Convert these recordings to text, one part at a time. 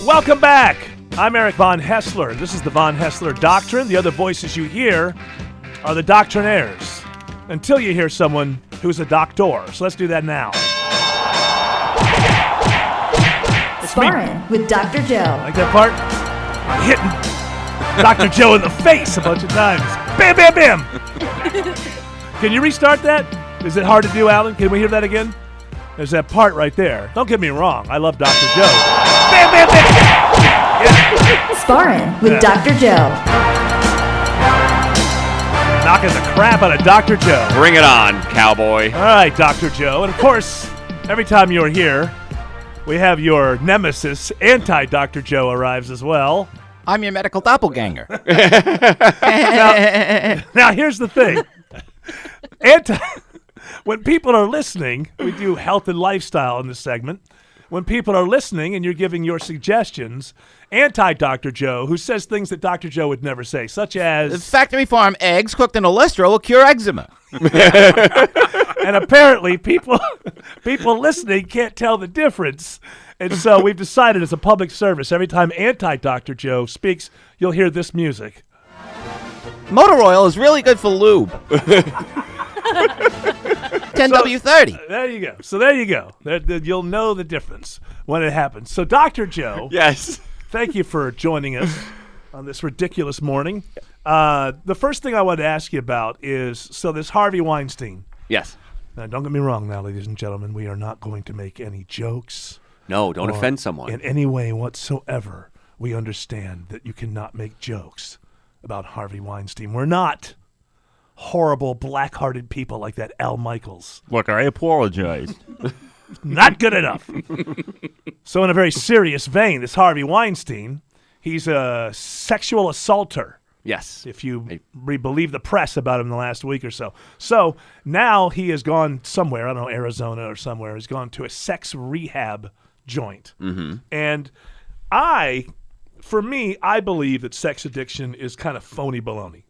Welcome back. I'm Eric Von Haessler. This is the Von Haessler Doctrine. The other voices you hear are the doctrinaires, until you hear someone who's a doctor. So let's do that now. Sparring with Dr. Joe. Like that part? I'm hitting Dr. Joe in the face a bunch of times. Bam, bam, bam. Can you restart that? Is it hard to do, Alan? Can we hear that again? There's that part right there. Don't get me wrong. I love Dr. Joe. Bam, bam, bam. Yeah. Sparring with Dr. Joe. Knocking the crap out of Dr. Joe. Bring it on, cowboy. All right, Dr. Joe. And of course, every time you're here, we have your nemesis, Anti-Dr. Joe, arrives as well. I'm your medical doppelganger. Now, here's the thing. When people are listening, we do health and lifestyle in this segment. When people are listening and you're giving your suggestions, Anti-Dr. Joe, who says things that Dr. Joe would never say, such as... Factory farm eggs cooked in olestra will cure eczema. And apparently people listening can't tell the difference. And so we've decided as a public service, every time Anti-Dr. Joe speaks, you'll hear this music. Motor oil is really good for lube. 10W30. There you go. So there you go. You'll know the difference when it happens. So Dr. Joe, Yes. thank you for joining us on this ridiculous morning. The first thing I wanted to ask you about is, so this Harvey Weinstein. Yes. Now, don't get me wrong now, ladies and gentlemen. We are not going to make any jokes. No, don't offend someone. In any way whatsoever, we understand that you cannot make jokes about Harvey Weinstein. We're not horrible, black-hearted people like that Al Michaels. Look, I apologize. Not good enough. So in a very serious vein, this Harvey Weinstein, he's a sexual assaulter. Yes. If you believe the press about him in the last week or so. So now he has gone somewhere, I don't know, Arizona or somewhere, he's gone to a sex rehab joint. Mm-hmm. And for me, I believe that sex addiction is kind of phony baloney.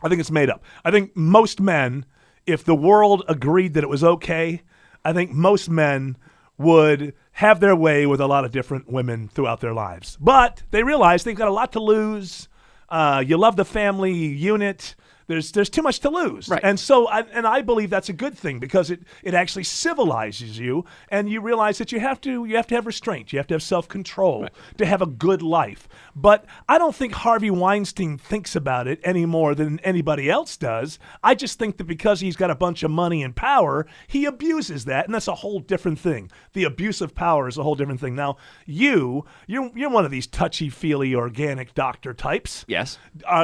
I think it's made up. I think most men, if the world agreed that it was okay, I think most men would have their way with a lot of different women throughout their lives. But they realize they've got a lot to lose. You love the family unit. There's too much to lose. Right. And so I believe that's a good thing because it actually civilizes you, and you realize that you have to have restraint. You have to have self-control to have a good life. But I don't think Harvey Weinstein thinks about it any more than anybody else does. I just think that because he's got a bunch of money and power, he abuses that, and that's a whole different thing. The abuse of power is a whole different thing. Now, you're one of these touchy-feely organic doctor types. Yes.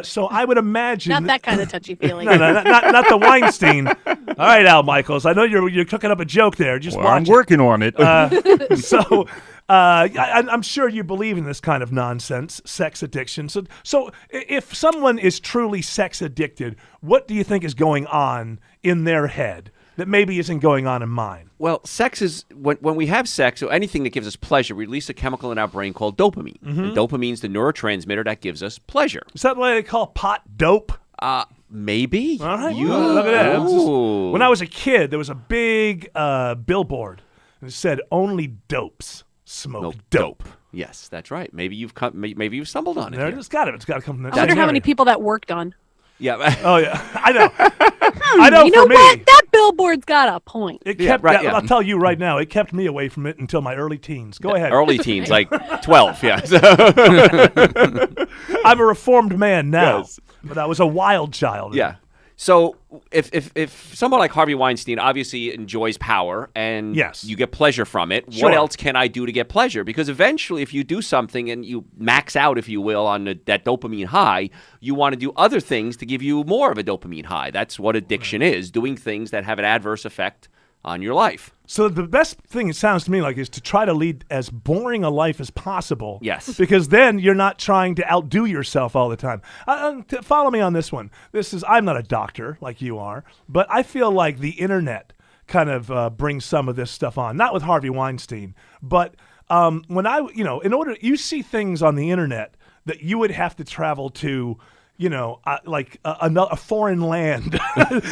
So I would imagine... Not that kind of touchy-feely. No, not the Weinstein. All right, Al Michaels. I know you're cooking up a joke there. Just Well, watch I'm working on it. I'm sure you believe in this kind of nonsense, sex addiction. So if someone is truly sex addicted, what do you think is going on in their head that maybe isn't going on in mine? Well, sex is, when we have sex, or anything that gives us pleasure, we release a chemical in our brain called dopamine. Mm-hmm. And dopamine's the neurotransmitter that gives us pleasure. Is that what they call pot dope? Maybe. All right. Look at that. Ooh. When I was a kid, there was a big billboard that said only dopes smoke dope. Yes, that's right. Maybe you've you've stumbled on it. There, here. it's got to come from that. I wonder same how many area. people that worked on. Yeah. Oh yeah, I know. I know. You know For me, what? That billboard's got a point. it Yeah, kept. right, yeah. I'll tell you right now, it kept me away from it until my early teens. Go ahead. Early teens, like 12. Yeah. I'm a reformed man now, Yes. but I was a wild child. Yeah. So if someone like Harvey Weinstein obviously enjoys power and Yes. you get pleasure from it, Sure. what else can I do to get pleasure? Because eventually if you do something and you max out, if you will, on that dopamine high, you want to do other things to give you more of a dopamine high. That's what addiction is, doing things that have an adverse effect on your life. So the best thing it sounds to me like is to try to lead as boring a life as possible. Yes. Because then you're not trying to outdo yourself all the time. Follow me on this one. I'm not a doctor like you are, but I feel like the internet kind of brings some of this stuff on. Not with Harvey Weinstein, but when you see things on the internet that you would have to travel to, a foreign land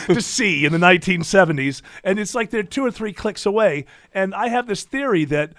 to see in the 1970s, and it's like they're 2 or 3 clicks away. And I have this theory that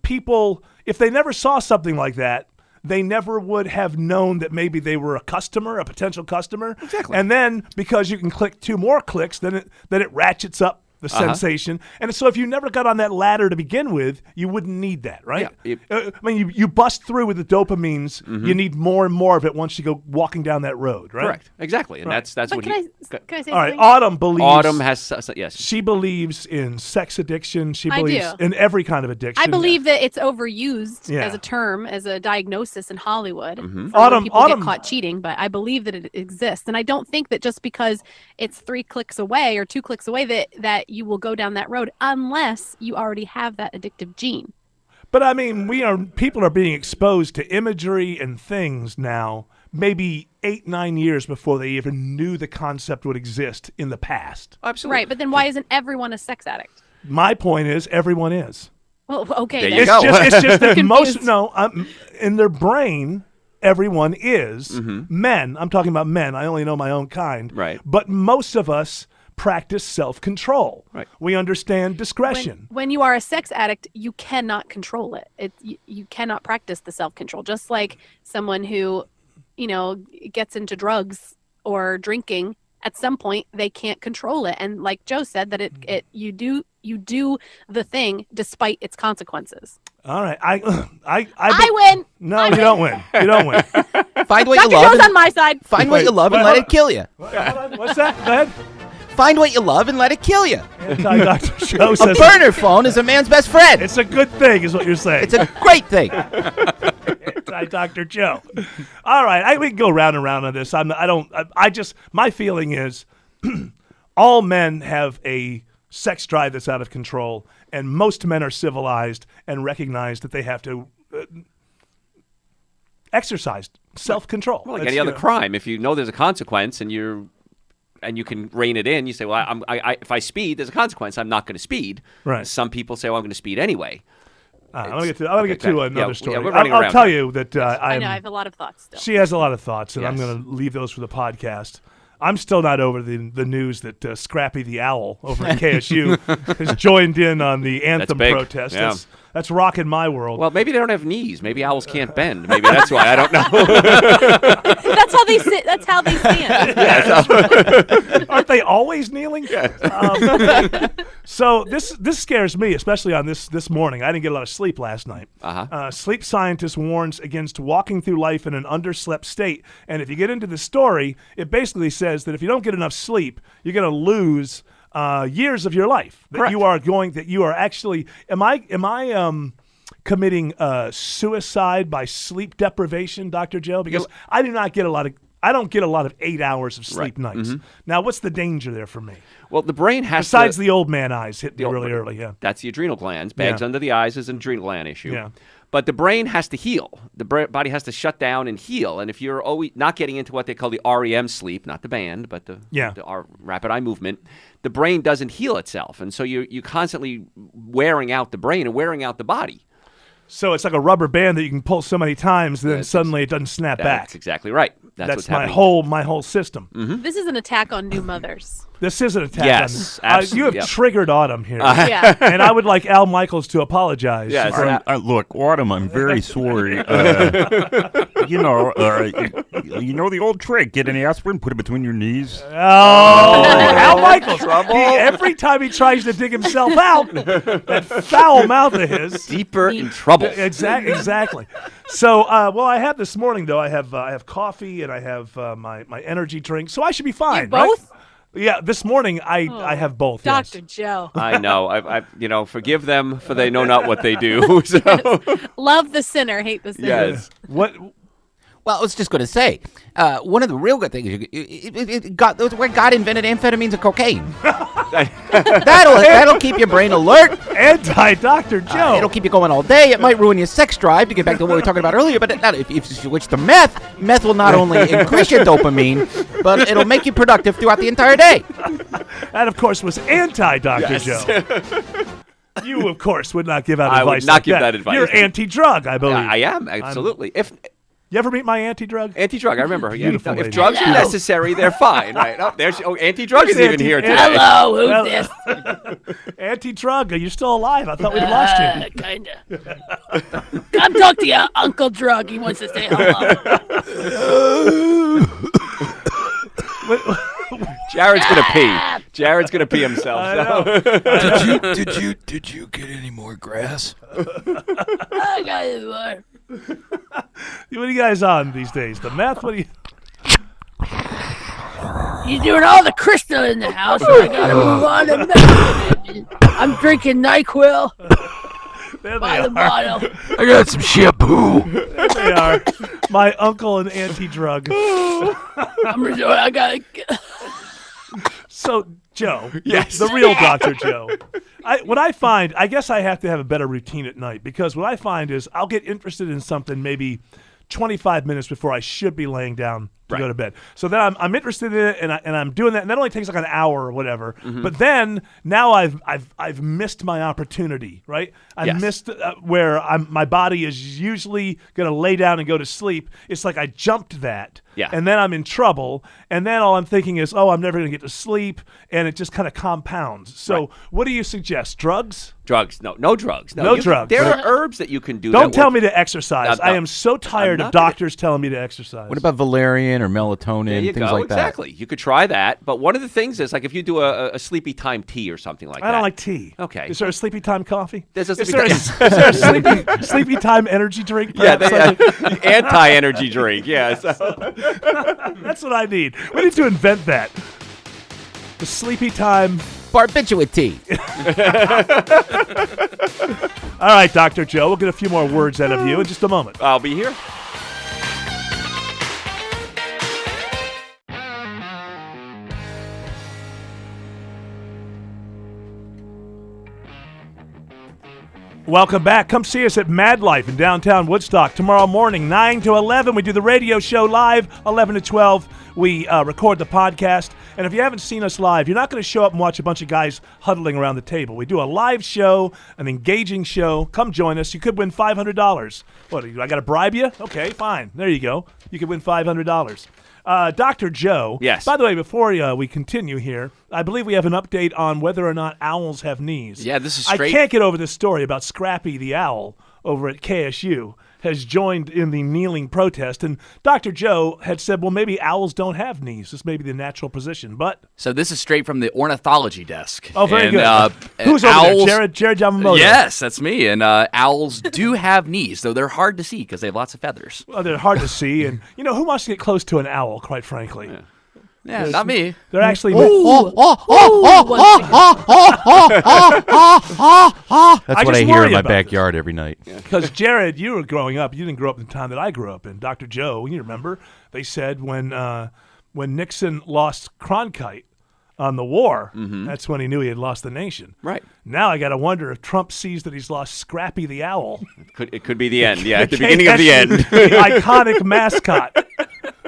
people, if they never saw something like that, they never would have known that maybe they were a potential customer. Exactly. And then because you can click 2 more clicks, then it ratchets up the sensation. And so if you never got on that ladder to begin with, you wouldn't need that, right? Yeah. I mean, you bust through with the dopamines. You need more and more of it once you go walking down that road, right? Correct. Exactly. And that's But what can I say All right, something? Autumn believes. Autumn has yes. She believes in sex addiction. She I believes do. in every kind of addiction. I believe that it's overused Yeah. as a term, as a diagnosis in Hollywood for when Autumn- people Autumn- get caught cheating, but I believe that it exists. And I don't think that just because it's 3 clicks away or 2 clicks away that you will go down that road unless you already have that addictive gene. But I mean, people are being exposed to imagery and things now, maybe 8-9 years before they even knew the concept would exist in the past. Absolutely. Right, but then why isn't everyone a sex addict? My point is, everyone is. Well, okay. There then. you go. It's just that Confused. in their brain, everyone is. Men, I'm talking about men. I only know my own kind. Right. But most of us practice self-control. Right. We understand discretion. When you are a sex addict, you cannot control it. You cannot practice the self-control. Just like someone who, gets into drugs or drinking, at some point they can't control it. And like Joe said, that you do the thing despite its consequences. All right. I win. No, you don't win. You don't win. Find what you Dr. love. Joe's on my side. Find what you love and let it kill you. Hold on. What's that? Go ahead. Find what you love and let it kill you. Dr. Joe A says burner phone is a man's best friend. it's a good thing, is what you're saying. It's a great thing. Dr. Joe. All right, we can go round and round on this. My feeling is all men have a sex drive that's out of control, and most men are civilized and recognize that they have to exercise self-control. Well, like That's, any other crime, if you know there's a consequence and you can rein it in, you say, well, if I speed, there's a consequence. I'm not going to speed. Right. Some people say, well, I'm going to speed anyway. I'm going to get to another story. we're running I'll around tell here. you that I know. I have a lot of thoughts still. she has a lot of thoughts, and I'm Yes. going to leave those for the podcast. I'm still not over the news that Scrappy the Owl over at KSU has joined in on the anthem big. protest. Yeah. That's rocking my world. Well, maybe they don't have knees. Maybe owls can't bend. Maybe that's why. I don't know. That's how they sit. That's how they stand. Aren't they always kneeling? So this scares me, especially on this morning. I didn't get a lot of sleep last night. Sleep scientist warns against walking through life in an underslept state. And if you get into the story, it basically says that if you don't get enough sleep, you're going to lose years of your life. That Correct. you are actually. Am I committing suicide by sleep deprivation, Dr. Joe? Because I don't get a lot of 8 hours of sleep nights. Now, what's the danger there for me? Well, the brain has Besides to. the old man eyes hit me old really man. early, yeah. That's the adrenal glands. Bags Yeah. under the eyes is an adrenal gland issue. Yeah. But the brain has to heal. The body has to shut down and heal. And if you're always not getting into what they call the REM sleep, not the band, but the rapid eye movement, the brain doesn't heal itself. And so you're constantly wearing out the brain and wearing out the body. So it's like a rubber band that you can pull so many times, then That's suddenly it doesn't snap back. That's exactly right. That's what's my happening. my whole system. This is an attack on new mothers. This is an attack. Yes, on You absolutely, have yep. triggered Autumn here, Yeah. and I would like Al Michaels to apologize. Yes. for- Look, Autumn, I'm very sorry. You know the old trick: get an aspirin, put it between your knees. Oh, Al Michaels! Every time he tries to dig himself out, that foul mouth of his. Deeper in trouble. Exactly. So, I have this morning though. I have coffee and I have my energy drink, so I should be fine. You both? Right? Yeah, this morning I have both. yes. Dr. Joe. I know. I forgive them, for they know not what they do. So, Love the sinner, hate the sinner. yes. What? Well, I was just going to say, one of the real good things, where God invented amphetamines and cocaine. That'll keep your brain alert. Anti-Dr. Joe. It'll keep you going all day. It might ruin your sex drive, to get back to what we were talking about earlier. But if you switch to meth will not only increase your dopamine, but it'll make you productive throughout the entire day. That, of course, was anti-Dr. Joe. You, of course, would not give out I advice would not like give that advice. You're anti-drug, I believe. I am, absolutely. You ever meet my anti-drug? Anti-drug, I remember. Yeah, Beautiful if lady. drugs are necessary, they're fine, right? Oh, anti-drug is even here today. Hello, who's this? Anti-drug, you're still alive. I thought we'd lost you. Kinda. Come talk to your Uncle Drug. He wants to say hello. Jared's gonna pee. Jared's gonna pee himself. Did you get any more grass? I got it, boy. What are you guys on these days? The meth? What are you? He's doing all the crystal in the house, so I gotta move on to medicine. I'm drinking NyQuil There by they the are. bottle. I got some shampoo. There they are. My uncle and anti-drug. I gotta. So, Joe. Yes. The real Dr. Joe. I guess I have to have a better routine at night, because what I find is I'll get interested in something maybe 25 minutes before I should be laying down to go to bed. So then I'm interested in it, and I'm doing that, and that only takes like an hour or whatever. But then now I've missed my opportunity, right? I've missed where my body is usually going to lay down and go to sleep. It's like I jumped that. Yeah. And then I'm in trouble, and then all I'm thinking is, oh, I'm never going to get to sleep, and it just kind of compounds. So what do you suggest? Drugs? Drugs? No drugs. No you drugs. There are herbs that you can do. Don't that tell work. me to exercise. No, I am so tired of not gonna- doctors telling me to exercise. What about valerian or melatonin, There you things go. like that? Exactly. You could try that. But one of the things is, like, if you do a sleepy time tea or something like that. I don't like tea. Okay. Is there a sleepy time coffee? There's a Is sleepy there a sleepy time energy drink? Yeah, perhaps? anti-energy drink. Yeah. So. That's what I need. We need to invent that. The sleepy time. Barbiturate tea. All right, Dr. Joe, we'll get a few more words out of you in just a moment. I'll be here. Welcome back. Come see us at Mad Life in downtown Woodstock tomorrow morning, 9 to 11. We do the radio show live, 11 to 12. We record the podcast. And if you haven't seen us live, you're not going to show up and watch a bunch of guys huddling around the table. We do a live show, an engaging show. Come join us. You could win $500. What, I got to bribe you? Okay, fine. There you go. You could win $500. Dr. Joe. Yes. By the way, before we continue here, I believe we have an update on whether or not owls have knees. Yeah, this is I straight. can't get over this story about Scrappy the owl over at KSU has joined in the kneeling protest. And Dr. Joe had said, well, maybe owls don't have knees. This may be the natural position. But So this is straight from the ornithology desk. oh, very And, good. Who's owls, over there? Jared Yamamoto. Yes, that's me. And owls do have knees, though they're hard to see because they have lots of feathers. Well, they're hard to see. And, who wants to get close to an owl, quite frankly? Yeah, not me. They're actually... That's I what just I hear worry in my about backyard every night. Because, Jared, you were growing up. You didn't grow up in the time that I grew up in. Dr. Joe, you remember, they said when Nixon lost Cronkite on the war, that's when he knew he had lost the nation. Right. Now I got to wonder if Trump sees that he's lost Scrappy the owl. It could be the end. Yeah, at the beginning of the end. The iconic mascot.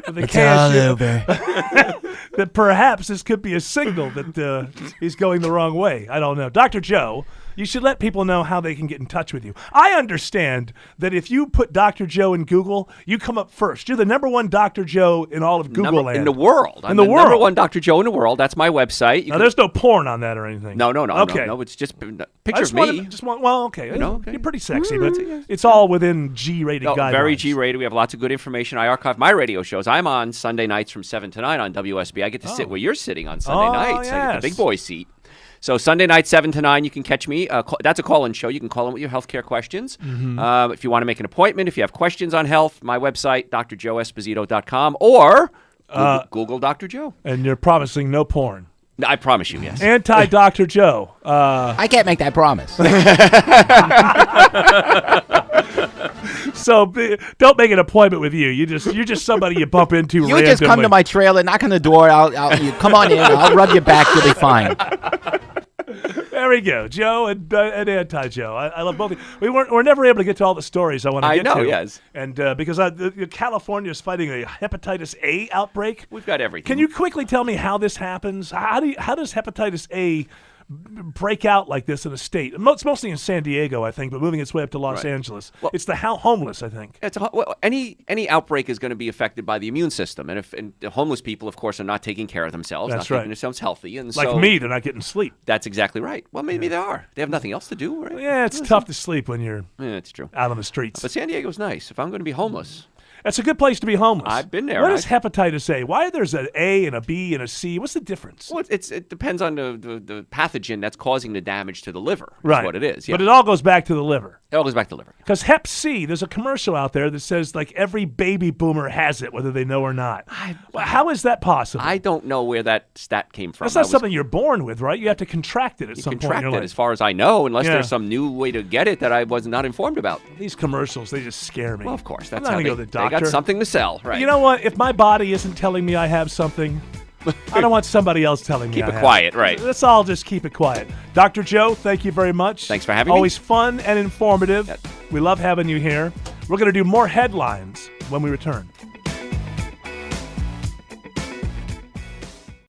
of the KSU. That perhaps this could be a signal that he's going the wrong way. I don't know. Dr. Joe, you should let people know how they can get in touch with you. I understand that if you put Dr. Joe in Google, you come up first. You're the number one Dr. Joe in all of Google land. In the world. I'm the the world. number one Dr. Joe in the world. That's my website. Now, there's no porn on that or anything. No. Okay. No, it's just a I picture just of me. well, okay. Okay. You're pretty sexy, but it's all within G-rated No, guidelines. very G-rated. We have lots of good information. I archive my radio shows. I'm on Sunday nights from 7 to 9 on WSB. I get to sit where you're sitting on Sunday nights. I get the yes. big boy seat. So Sunday night, 7 to 9, you can catch me. That's a call-in show. You can call in with your healthcare questions. If you want to make an appointment, if you have questions on health, my website, drjoeesposito.com, or Google Dr. Joe. And you're promising no porn. I promise you, yes. Anti-Dr. Joe. I can't make that promise. So don't make an appointment with you. You're just somebody you bump into You randomly. just come to my trailer, knock on the door. You come on in. I'll rub your back. You'll be fine. There we go, Joe and Anti-Joe. I love both of you. We're never able to get to all the stories I want to get to. I know, yes. And because California is fighting a Hepatitis A outbreak. We've got everything. Can you quickly tell me how this happens? How does Hepatitis A break out like this in a state. It's mostly in San Diego, I think, but moving its way up to Los Angeles. Well, it's the homeless, I think. Any outbreak is going to be affected by the immune system, and the homeless people, of course, are not taking care of themselves, That's not right. keeping themselves healthy, and Like so me, they're not getting sleep. that's exactly right. Well, maybe they are. They have nothing else to do, right? Yeah, it's tough to sleep when you're Yeah, it's true. out on the streets. But San Diego's nice. If I'm going to be homeless, It's a good place to be homeless. I've been there. What is hepatitis A? Why there's an A and a B and a C? What's the difference? well, it depends on the pathogen that's causing the damage to the liver. Is Right. what it is. Yeah. But it all goes back to the liver. It all goes back to the liver. Because Hep C, there's a commercial out there that says like every baby boomer has it, whether they know or not. Well, how is that possible? I don't know where that stat came from. That's not something you're born with, right? You have to contract it at some point in contract your it, life. as far as I know, unless Yeah. there's some new way to get it that I was not informed about. These commercials, they just scare me. Well, of course, I'm that's not how gonna they, go to the they doctor. got something to sell, right? You know what? If my body isn't telling me I have something, I don't want somebody else telling me Keep I it have quiet, right. Let's all just keep it quiet. Dr. Joe, thank you very much. Thanks for having me. Always fun and informative. We love having you here. We're going to do more headlines when we return.